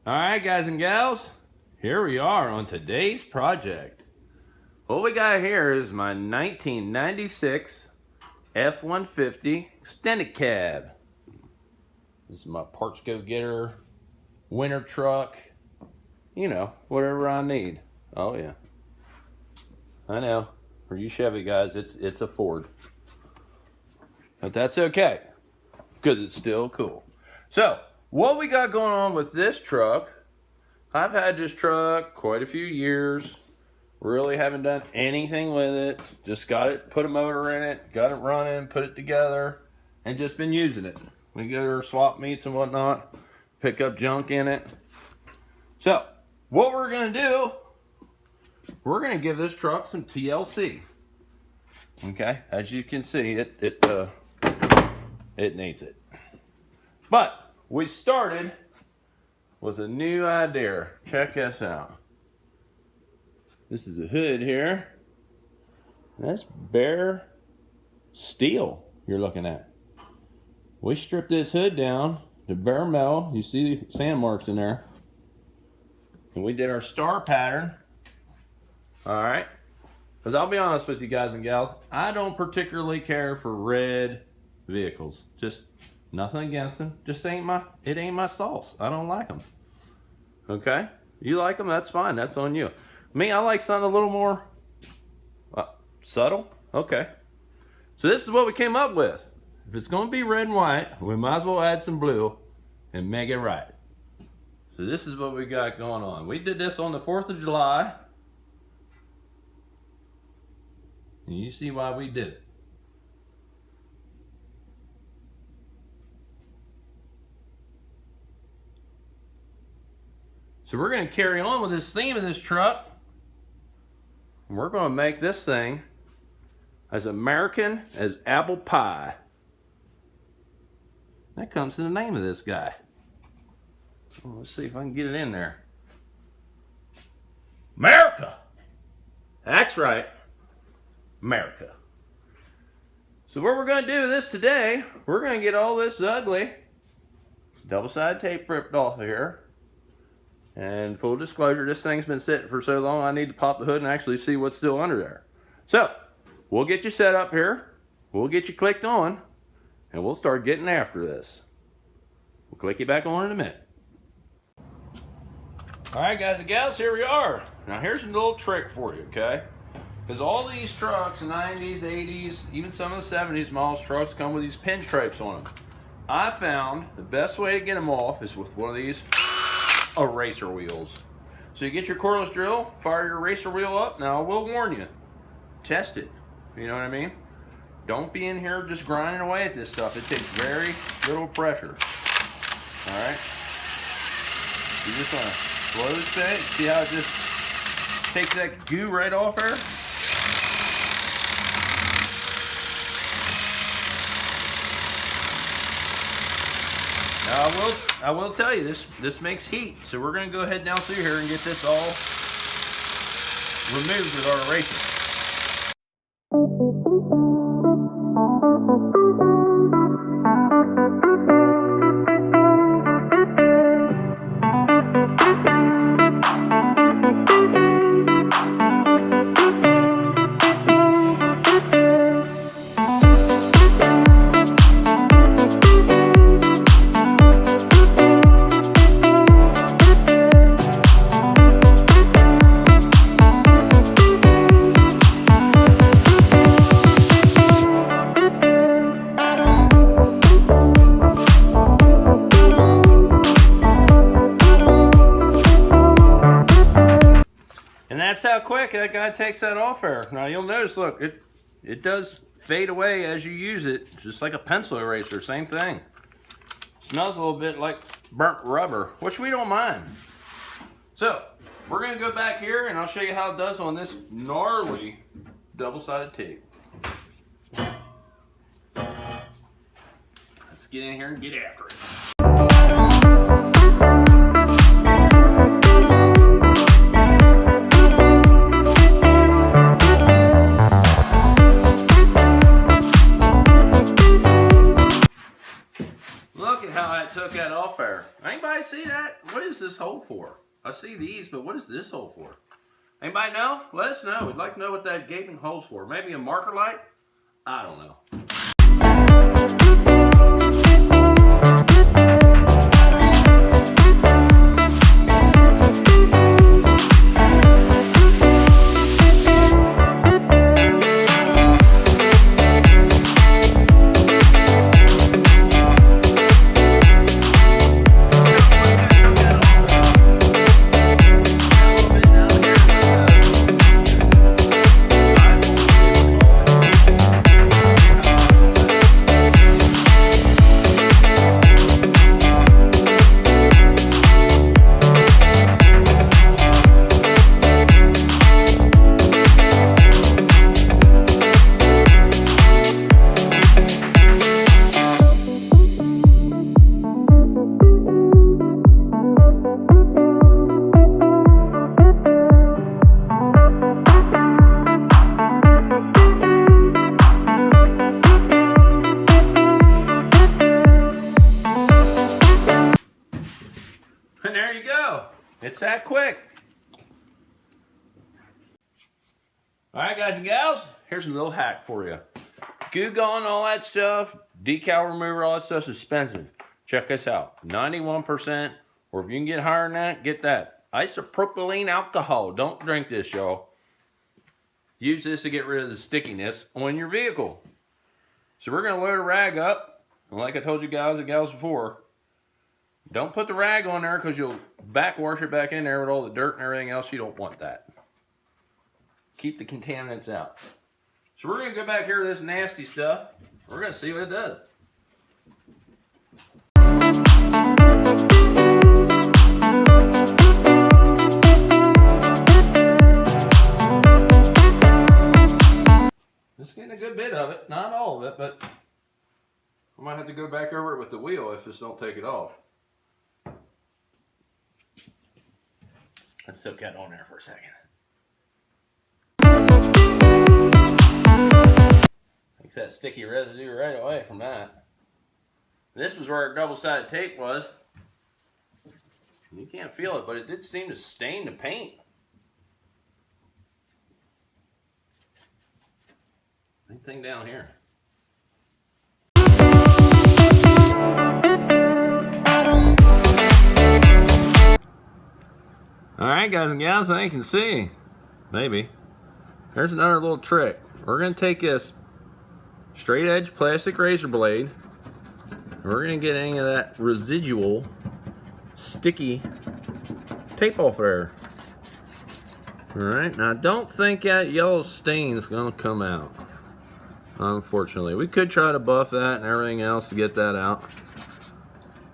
Alright guys and gals, here we are on today's project. What we got here is my 1996 F150 extended cab. This is my parts go-getter, winter truck, you know, whatever I need. Oh yeah, I know, for you Chevy guys, it's a Ford. But that's okay, because it's still cool. So, what we got going on with this truck, I've had this truck quite a few years. Really haven't done anything with it. Just got it, put a motor in it, got it running, put it together, and just been using it. We go to our swap meets and whatnot, pick up junk in it. So, what we're going to do, we're going to give this truck some TLC. Okay, as you can see, it needs it. But we started with a new idea. Check this out. This is a hood here. That's bare steel you're looking at. We stripped this hood down to bare metal. You see the sand marks in there. And we did our star pattern. Alright. Because I'll be honest with you guys and gals, I don't particularly care for red vehicles. Just nothing against them. Just it ain't my sauce. I don't like them. Okay? You like them, that's fine. That's on you. Me, I like something a little more subtle. Okay. So this is what we came up with. If it's going to be red and white, we might as well add some blue and make it right. So this is what we got going on. We did this on the 4th of July. And you see why we did it. So we're going to carry on with this theme of this truck. And we're going to make this thing as American as apple pie. That comes to the name of this guy. Well, let's see if I can get it in there. Merica! That's right. Merica. So what we're going to do with this today, we're going to get all this ugly double-sided tape ripped off of here. And full disclosure, this thing's been sitting for so long, I need to pop the hood and actually see what's still under there. So, we'll get you set up here. We'll get you clicked on. And we'll start getting after this. We'll click you back on in a minute. Alright guys and gals, here we are. Now here's a little trick for you, okay? Because all these trucks, 90s, 80s, even some of the 70s models trucks come with these pinstripes on them. I found the best way to get them off is with one of these eraser wheels. So you get your cordless drill, fire your eraser wheel up. Now I will warn you, test it. You know what I mean? Don't be in here just grinding away at this stuff. It takes very little pressure. Alright? You just want to slow this thing. See how it just takes that goo right off there? Now I will tell you, this makes heat, so we're going to go ahead down through here and get this all removed with our eraser. That's how quick that guy takes that off there. Now you'll notice, look, it does fade away as you use it, just like a pencil eraser, same thing. Smells a little bit like burnt rubber, which we don't mind. So, we're gonna go back here and I'll show you how it does on this gnarly double-sided tape. Let's get in here and get after it. took that off there. Anybody see that? What is this hole for? I see these, but what is this hole for? Anybody know? Let us know. We'd like to know what that gaping hole's for. Maybe a marker light? I don't know. And there you go. It's that quick. Alright guys and gals, here's a little hack for you. Goo gone, all that stuff, decal remover, all that stuff's expensive. Check this out. 91%, or if you can get higher than that, get that. Isopropylene alcohol. Don't drink this, y'all. Use this to get rid of the stickiness on your vehicle. So we're going to load a rag up. And like I told you guys and gals before, don't put the rag on there because you'll backwash it back in there with all the dirt and everything else. You don't want that. Keep the contaminants out. So we're going to go back here to this nasty stuff. We're going to see what it does. Just getting a good bit of it. Not all of it, but I might have to go back over it with the wheel if this don't take it off. Let's soak that on there for a second. Takes that sticky residue right away from that. This was where our double-sided tape was. You can't feel it, but it did seem to stain the paint. Same thing down here. Alright guys and gals, I can see. Maybe. There's another little trick. We're going to take this straight edge plastic razor blade. And we're going to get any of that residual sticky tape off there. Alright, now don't think that yellow stain is going to come out. Unfortunately. We could try to buff that and everything else to get that out.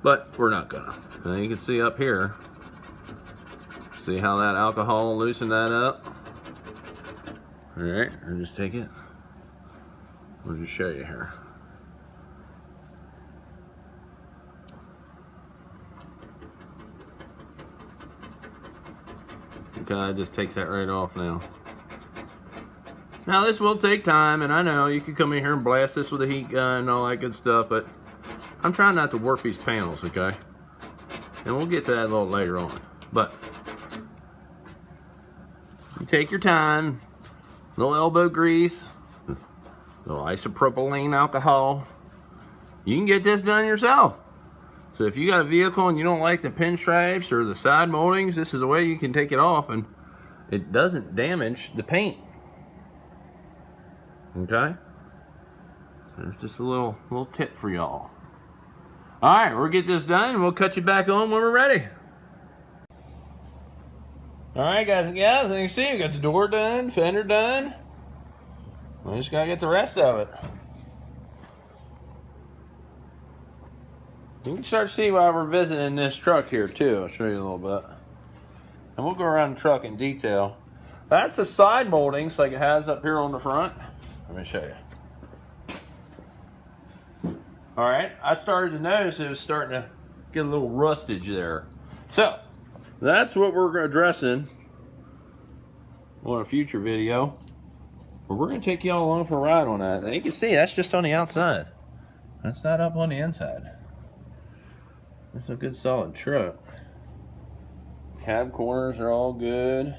But we're not going to. Now you can see up here. See how that alcohol loosened that up? Alright, I'll just take it. I'll just show you here. Okay, it just takes that right off now. Now this will take time, and I know you could come in here and blast this with a heat gun and all that good stuff, but I'm trying not to warp these panels, okay? And we'll get to that a little later on. But you take your time, little elbow grease, little isopropylene alcohol. You can get this done yourself. So if you got a vehicle and you don't like the pinstripes or the side moldings, this is a way you can take it off and it doesn't damage the paint. Okay? There's just a little tip for y'all. Alright, we'll get this done and we'll cut you back on when we're ready. Alright guys and gals, as you can see, we got the door done, fender done. We just gotta get the rest of it. You can start to see why we're visiting this truck here too. I'll show you a little bit. And we'll go around the truck in detail. That's the side moldings like it has up here on the front. Let me show you. Alright, I started to notice it was starting to get a little rustage there. So, that's what we're addressing on a future video. But we're going to take y'all along for a ride on that. And you can see that's just on the outside. That's not up on the inside. It's a good solid truck. Cab corners are all good.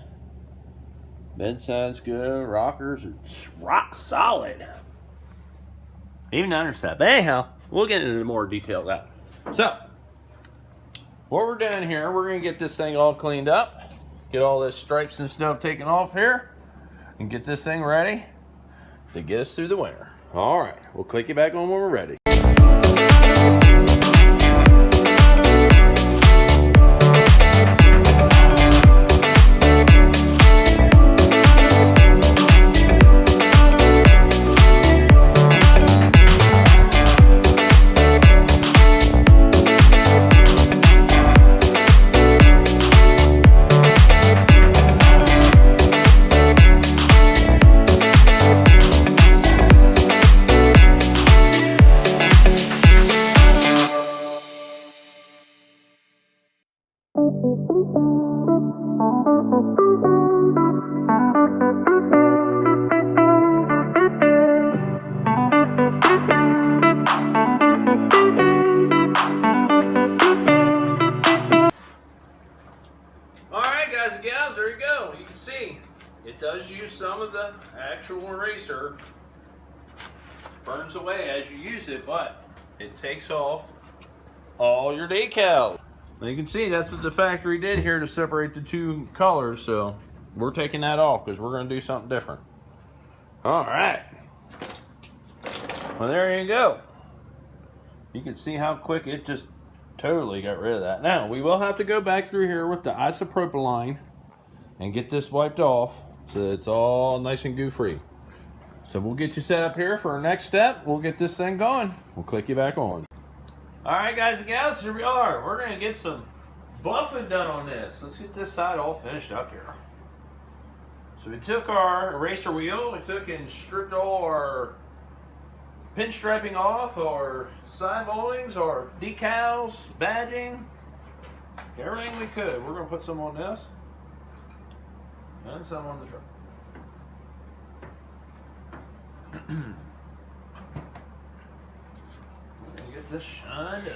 Bedside's good. Rockers are rock solid. Even the underside. But anyhow, we'll get into more detail of that. So, what we're doing here, we're going to get this thing all cleaned up. Get all this stripes and stuff taken off here. And get this thing ready to get us through the winter. All right, we'll click you back on when we're ready. Guys and gals, there you go. You can see it does use some of the actual eraser. Burns away as you use it, but it takes off all your decals. Now you can see that's what the factory did here to separate the two colors, so we're taking that off because we're going to do something different. All right. Well, there you go. You can see how quick it just totally got rid of that. Now, we will have to go back through here with the isopropyl and get this wiped off so that it's all nice and goo-free. So we'll get you set up here for our next step. We'll get this thing going. We'll click you back on. All right, guys and gals, here we are. We're going to get some buffing done on this. Let's get this side all finished up here. So we took our eraser wheel, we took and stripped all our pinstriping off, or side moldings, or decals, badging, everything we could. We're going to put some on this and some on the truck. We're going to get this shined up.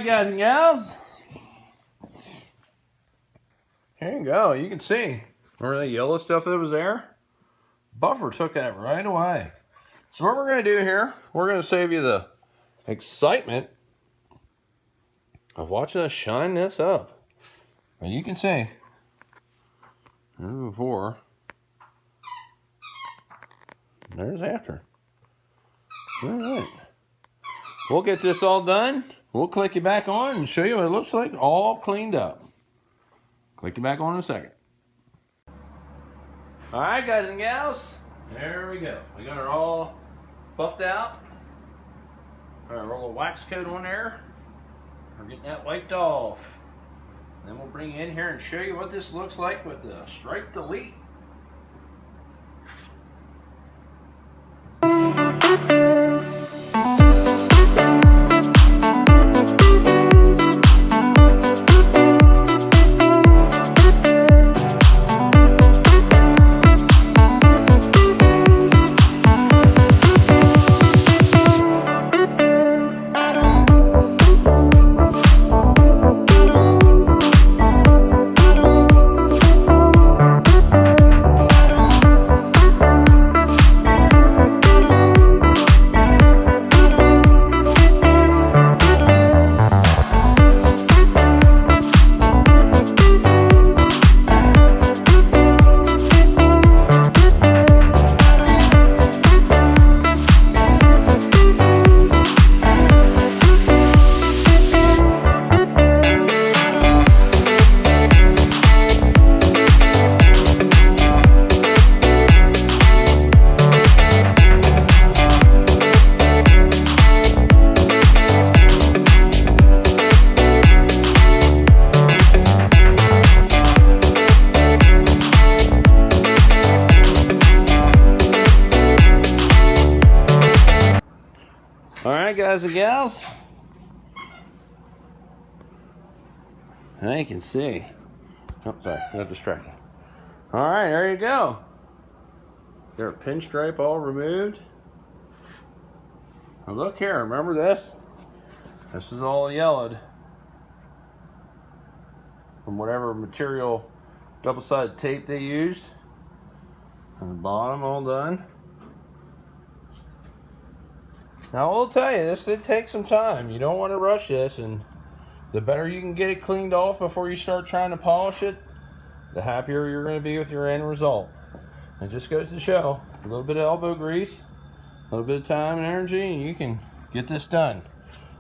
Guys and gals, here you go. You can see remember that yellow stuff that was there? Buffer took that right away. So what we're going to do here, we're going to save you the excitement of watching us shine this up. And you can see there's before, there's after. All right, we'll get this all done. We'll click you back on and show you what it looks like all cleaned up. Click you back on in a second. Alright guys and gals, there we go. We got her all buffed out. All right, roll a wax coat on there. We're getting that wiped off. Then we'll bring you in here and show you what this looks like with the Stripe Delete. Alright guys and gals, now you can see. Oh, sorry, got distracted. Alright, there you go. Their pinstripe all removed. Now look here, remember this? This is all yellowed from whatever material double-sided tape they used. And the bottom all done. Now, I will tell you, this did take some time. You don't want to rush this, and the better you can get it cleaned off before you start trying to polish it, the happier you're going to be with your end result. It just goes to show, a little bit of elbow grease, a little bit of time and energy, and you can get this done.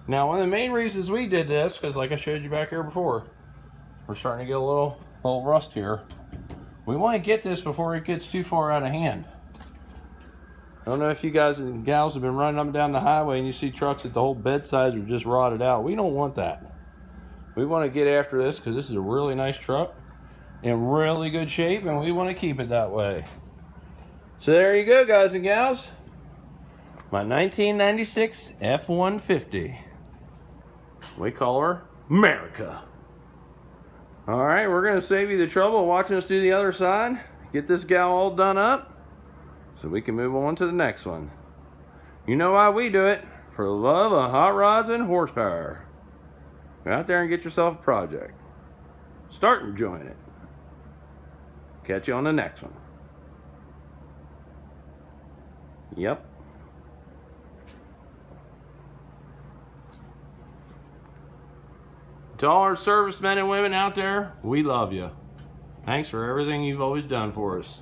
Now, one of the main reasons we did this, because like I showed you back here before, we're starting to get a little rust here. We want to get this before it gets too far out of hand. I don't know if you guys and gals have been running up and down the highway and you see trucks that the whole bed sides are just rotted out. We don't want that. We want to get after this because this is a really nice truck in really good shape, and we want to keep it that way. So there you go, guys and gals. My 1996 F-150. We call her Merica. Alright, we're going to save you the trouble of watching us do the other side. Get this gal all done up, so we can move on to the next one. You know why we do it? For the love of hot rods and horsepower. Go out there and get yourself a project. Start enjoying it. Catch you on the next one. Yep. To all our servicemen and women out there, we love you. Thanks for everything you've always done for us.